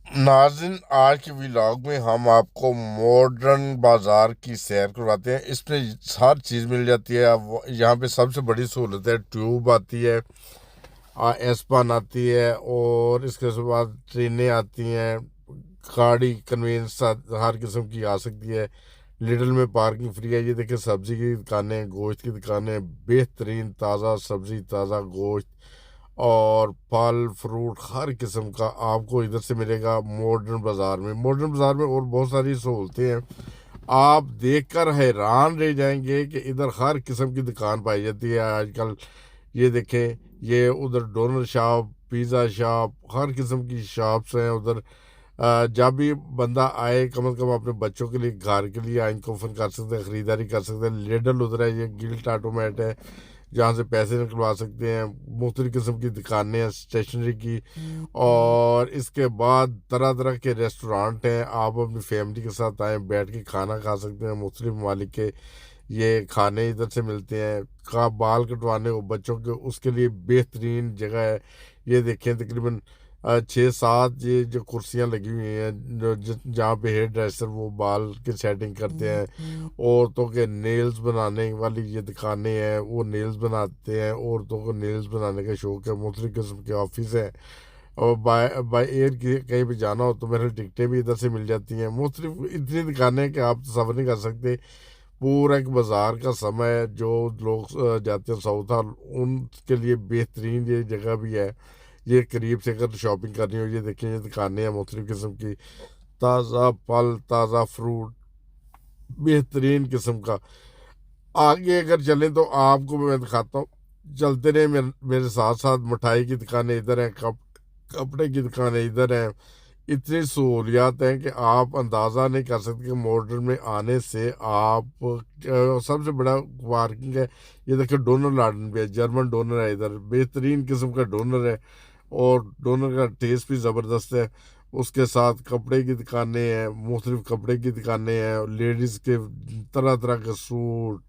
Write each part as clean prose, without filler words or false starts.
नाज़रीन, आज के व्लॉग में हम आपको मॉडर्न बाज़ार की सैर करवाते हैं। इसमें हर चीज़ मिल जाती है। अब यहाँ पे सबसे बड़ी सहूलत है, ट्यूब आती है, एस्पान आती है, और इसके बाद ट्रेनें आती हैं, गाड़ी कन्वीनियंस हर किस्म की आ सकती है। लिटल में पार्किंग फ्री है। ये देखिए, सब्ज़ी की दुकानें, गोश्त की दुकानें, बेहतरीन ताज़ा सब्ज़ी, ताज़ा गोश्त और फल फ्रूट हर किस्म का आपको इधर से मिलेगा मॉडर्न बाज़ार में। मॉडर्न बाज़ार में और बहुत सारी सहूलतें हैं, आप देखकर हैरान रह जाएंगे कि इधर हर किस्म की दुकान पाई जाती है आजकल। ये देखें, ये उधर डोनर शॉप, पिज़्ज़ा शॉप, हर किस्म की शॉप्स हैं उधर। जब भी बंदा आए, कम से कम अपने बच्चों के लिए, घर के लिए आइन ओपन कर सकते हैं, ख़रीदारी कर सकते हैं। लेडल उधर है, ये गिल्ट ऑटोमेट है जहाँ से पैसे निकलवा सकते हैं। मुख्तलिफ़ किस्म की दुकानें हैं स्टेशनरी की, और इसके बाद तरह तरह के रेस्टोरेंट हैं। आप अपनी फैमिली के साथ आएँ, बैठ के खाना खा सकते हैं। मुख्तलिफ ममालिक के ये खाने इधर से मिलते हैं। का बाल कटवाने को बच्चों के, उसके लिए बेहतरीन जगह है। ये देखें, तकरीबन 6-7 ये जो कुर्सियाँ लगी हुई हैं, जहाँ पे हेयर ड्रेसर वो बाल की सेटिंग करते हैं। औरतों के नेल्स बनाने वाली ये दुकानें हैं, वो नेल्स बनाते हैं। औरतों को नेल्स बनाने का शौक़ है। मुख्तलिफ़ किस्म के ऑफिस हैं, और बाय बाय एयर की कहीं पे जाना हो तो मेरे टिकटें भी इधर से मिल जाती हैं। मुख्तलिफ इतनी दुकानें हैं कि आप तसव्वुर नहीं कर सकते। पूरा एक बाज़ार का समय, जो लोग जाते हैं साउथ हाल, उनके लिए बेहतरीन ये जगह भी है। ये करीब से अगर शॉपिंग करनी हो, ये देखें, ये दुकानें हैं मुख्तलिफ़ किस्म की, ताज़ा फल, ताज़ा फ्रूट, बेहतरीन किस्म का। आगे अगर चलें तो आपको मैं दिखाता हूँ, चलते रहे मेरे साथ साथ। मिठाई की दुकानें इधर हैं, कपड़े की दुकानें इधर हैं। इतनी सहूलियात हैं कि आप अंदाज़ा नहीं कर सकते कि मॉडर्न में आने से आप सबसे बड़ा पार्किंग है। ये देखिए, डोनर गार्डन भी है, जर्मन डोनर है इधर, बेहतरीन किस्म का डोनर है, और डोनर का टेस्ट भी ज़बरदस्त है। उसके साथ कपड़े की दुकानें हैं, मुख्तलिफ कपड़े की दुकानें हैं, लेडीज़ के तरह तरह के सूट,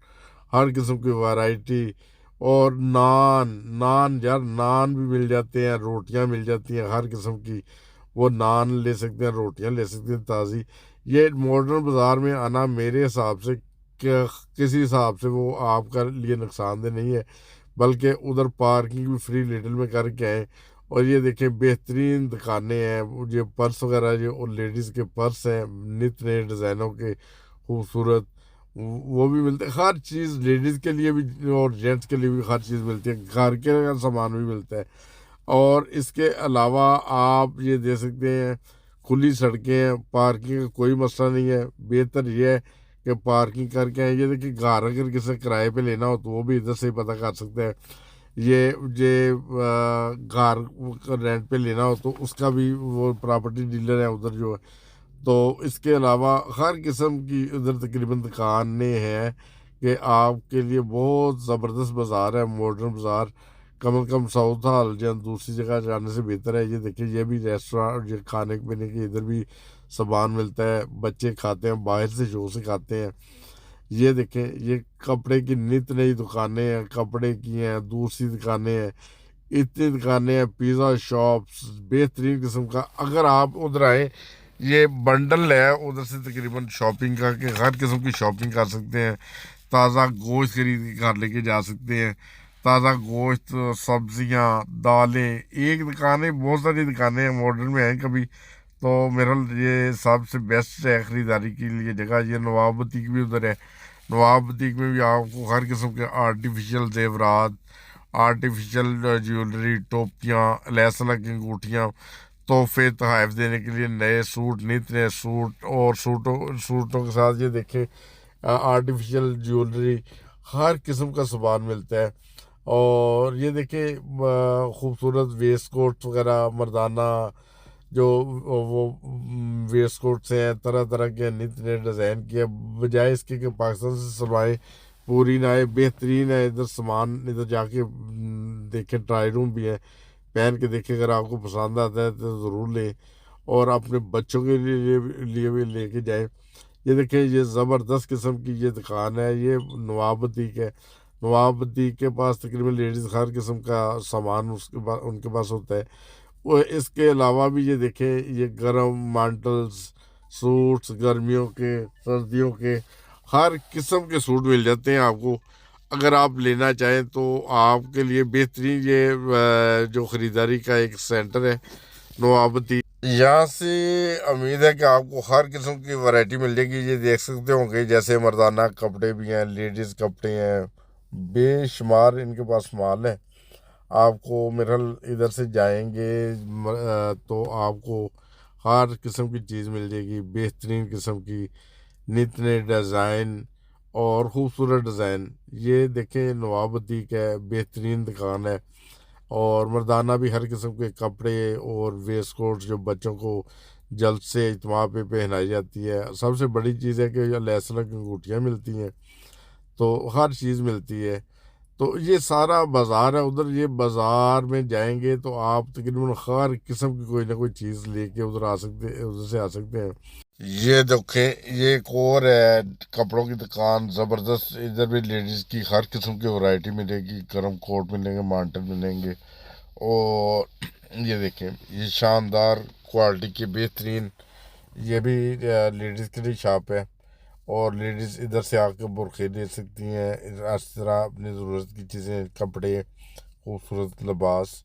हर किस्म की वैरायटी। और नान, नान यार, नान भी मिल जाते हैं, रोटियां मिल जाती हैं हर किस्म की। वो नान ले सकते हैं, रोटियां ले सकते हैं ताज़ी। ये मॉडर्न बाज़ार में आना मेरे हिसाब से, क्या किसी हिसाब से वो आपका लिए नुकसानदेह नहीं है, बल्कि उधर पार्किंग भी फ्री लिटिल में करके आए। और ये देखें, बेहतरीन दुकानें हैं। ये पर्स वगैरह, जो और लेडीज़ के पर्स हैं नित नए डिज़ाइनों के, खूबसूरत, वो भी मिलते हैं। हर चीज़ लेडीज़ के लिए भी और जेंट्स के लिए भी हर चीज़ मिलती है। घर के सामान भी मिलता है। और इसके अलावा आप ये दे सकते हैं, खुली सड़कें हैं, पार्किंग का कोई मसला नहीं है। बेहतर ये है कि पार्किंग करके आए। ये देखिए, घर अगर किसी किराए पे लेना हो तो वो भी इधर से ही पता कर सकते हैं। ये घर रेंट पे लेना हो तो उसका भी वो प्रॉपर्टी डीलर है उधर जो है। तो इसके अलावा हर किस्म की उधर तकरीबन दुकानें हैं कि आपके लिए बहुत ज़बरदस्त बाज़ार है मॉडर्न बाज़ार। कम से कम साउथ हाल या दूसरी जगह जाने से बेहतर है। ये देखिए, ये भी रेस्टोरेंट, ये खाने पीने के इधर भी सामान मिलता है। बच्चे खाते हैं, बाहर से शो से खाते हैं। ये देखें, ये कपड़े की नित नई दुकानें हैं, कपड़े की हैं, दूसरी दुकानें हैं, इतनी दुकानें हैं, पिज़्ज़ा शॉप्स, बेहतरीन किस्म का। अगर आप उधर आए, ये बंडल है उधर से तकरीबन शॉपिंग का, कि हर किस्म की शॉपिंग कर सकते हैं। ताज़ा गोश्त खरीद के घर लेके जा सकते हैं। ताज़ा गोश्त, सब्जियां, दालें, एक दुकान है, बहुत सारी दुकानें हैं मॉडर्न में हैं कभी। तो मेरा ये सबसे बेस्ट है ख़रीदारी के लिए जगह। ये नवाब बुटीक भी उधर है। नवाब बुटीक में भी आपको हर किस्म के आर्टिफिशियल जेवरात, आर्टिफिशियल ज्वेलरी, टोपियाँ, लैस लगी अंगूठियाँ, तोहफे तहफ़ देने के लिए नए सूट, नित नए सूट, और सूटों के साथ ये देखें, आर्टिफिशियल ज्वेलरी, हर किस्म का सामान मिलता है। और ये देखिए, खूबसूरत वेस्ट कोट वगैरह मर्दाना, जो वो वेस्ट कोट से हैं, तरह तरह के नित नए डिज़ाइन किए, बजाय इसके कि पाकिस्तान से सिलवाएं, पूरी ना आए, बेहतरीन है इधर सामान। इधर जाके देखें, ट्राई रूम भी है, पहन के देखें, अगर आपको पसंद आता है तो ज़रूर लें, और अपने बच्चों के लिए भी लेके जाएं। ये देखें, ये ज़बरदस्त किस्म की ये दुकान है, ये नवाब बुटीक है। नवाब बुटीक के पास तकरीबन लेडीज़ हर किस्म का सामान उसके पास, उनके पास होता है। वो इसके अलावा भी ये देखें, ये गर्म मांटल्स, सूट्स, गर्मियों के, सर्दियों के, हर किस्म के सूट मिल जाते हैं आपको। अगर आप लेना चाहें तो आपके लिए बेहतरीन ये जो ख़रीदारी का एक सेंटर है नवाबती, यहाँ से उम्मीद है कि आपको हर किस्म की वैरायटी मिल जाएगी। ये देख सकते होंगे जैसे मर्दाना कपड़े भी हैं, लेडीज़ कपड़े हैं, बेशुमार इनके पास माल है। आपको मेरा इधर से जाएंगे तो आपको हर किस्म की चीज़ मिल जाएगी, बेहतरीन किस्म की, नित नए डिज़ाइन और ख़ूबसूरत डिज़ाइन। ये देखें नवाबती का बेहतरीन दुकान है। और मर्दाना भी हर किस्म के कपड़े और वेस्ट कोट जो बच्चों को जल्द से इज्तिमा पे पहनाई जाती है। सबसे बड़ी चीज़ है कि लहसुन की अंगूठियाँ मिलती हैं, तो हर चीज़ मिलती है। तो ये सारा बाज़ार है उधर। ये बाज़ार में जाएंगे तो आप तकरीबन हर किस्म की कोई ना कोई चीज़ लेके उधर आ सकते, उधर से आ सकते हैं। ये देखें, ये एक और है कपड़ों की दुकान ज़बरदस्त। इधर भी लेडीज़ की हर किस्म की वैरायटी मिलेगी, गर्म कोट मिलेंगे, मांटल मिलेंगे। और ये देखें, ये शानदार क्वालिटी के बेहतरीन, ये भी लेडीज़ के लिए शॉप है। और लेडीज़ इधर से आकर बुरखे ले सकती हैं, इस तरह अपनी ज़रूरत की चीज़ें, कपड़े, खूबसूरत लिबास।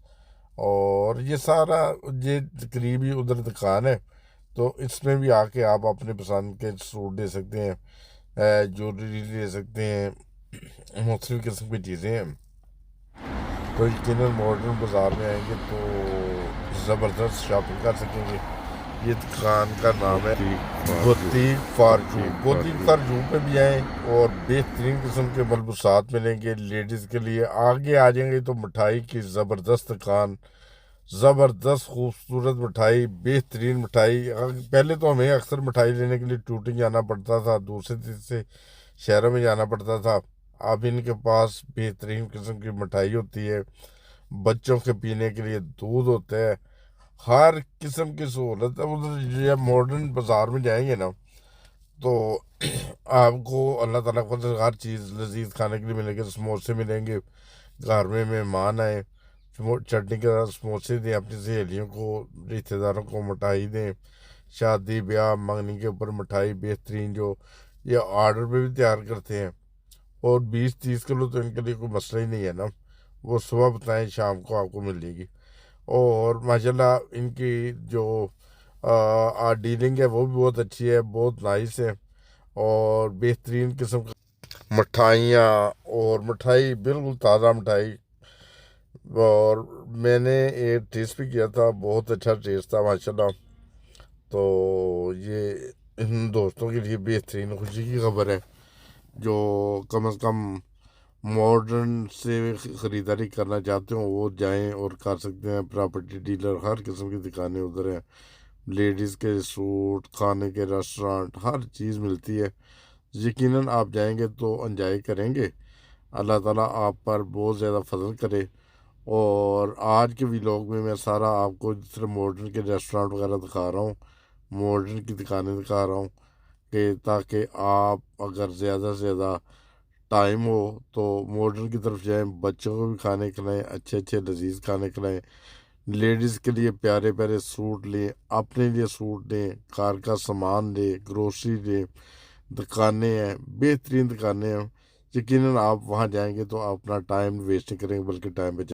और ये सारा ये करीबी उधर दुकान है, तो इसमें भी आके आप अपने पसंद के सूट दे सकते हैं, ज्वेलरी ले सकते हैं, मुख्तलिफ़ किस्म की चीज़ें हैं। तो यकीनन मॉडर्न बाज़ार में आएंगे तो ज़बरदस्त शॉपिंग कर सकेंगे। ये दुकान का नाम है बुटीक फारजू। बुटीक फारजू पे भी आएँ और बेहतरीन किस्म के मलबूसात मिलेंगे लेडीज़ के लिए। आगे आ जाएंगे तो मिठाई की ज़बरदस्त दुकान, ज़बरदस्त खूबसूरत मिठाई, बेहतरीन मिठाई। पहले तो हमें अक्सर मिठाई लेने के लिए टूटी जाना पड़ता था, दूसरे तीसरे शहरों में जाना पड़ता था। अब इनके पास बेहतरीन किस्म की मिठाई होती है, बच्चों के पीने के लिए दूध होता है, हर किस्म की सहूलत है उधर। जब मॉडर्न बाज़ार में जाएंगे ना तो आपको अल्लाह ताला को से हर चीज़ लजीज खाने के लिए मिलेगी। समोसे मिलेंगे, घर में मेहमान आए चटनी के साथ समोसे दें, अपनी सहेलियों को, रिश्तेदारों को मिठाई दें। शादी ब्याह मंगनी के ऊपर मिठाई बेहतरीन जो ये ऑर्डर पे भी तैयार करते हैं। और 20-30 किलो तो इनके लिए कोई मसला ही नहीं है ना, वो सुबह बताएं शाम को आपको मिल जाएगी। और माशाल्लाह इनकी जो डीलिंग है वो भी बहुत अच्छी है, बहुत नाइस है। और बेहतरीन किस्म की मिठाइयाँ, और मिठाई बिल्कुल ताज़ा मिठाई। और मैंने एक टेस्ट भी किया था, बहुत अच्छा टेस्ट था माशाल्लाह। तो ये इन दोस्तों के लिए बेहतरीन खुशी की खबर है जो कम से कम मॉडर्न से ख़रीदारी करना चाहते हो, वो जाएं और कर सकते हैं। प्रॉपर्टी डीलर, हर किस्म की दुकानें उधर हैं। लेडीज़ के सूट, खाने के रेस्टोरेंट, हर चीज़ मिलती है। यकीनन आप जाएंगे तो एंजॉय करेंगे। अल्लाह ताला आप पर बहुत ज़्यादा फजल करे। और आज के व्लॉग में मैं सारा आपको जिस तरह मॉडर्न के रेस्टोरेंट वगैरह दिखा रहा हूँ, मॉडर्न की दुकानें दिखा रहा हूँ, कि ताकि आप अगर ज़्यादा से ज़्यादा टाइम हो तो मॉडर्न की तरफ जाएं, बच्चों को भी खाने खिलाएं, अच्छे अच्छे लजीज खाने खिलाएं, लेडीज़ के लिए प्यारे प्यारे सूट लें, अपने लिए सूट लें, कार का सामान लें, ग्रोसरी लें। दुकानें हैं, बेहतरीन दुकानें हैं। यकीनन आप वहाँ जाएंगे तो आप अपना टाइम वेस्ट नहीं करेंगे, बल्कि टाइम बचा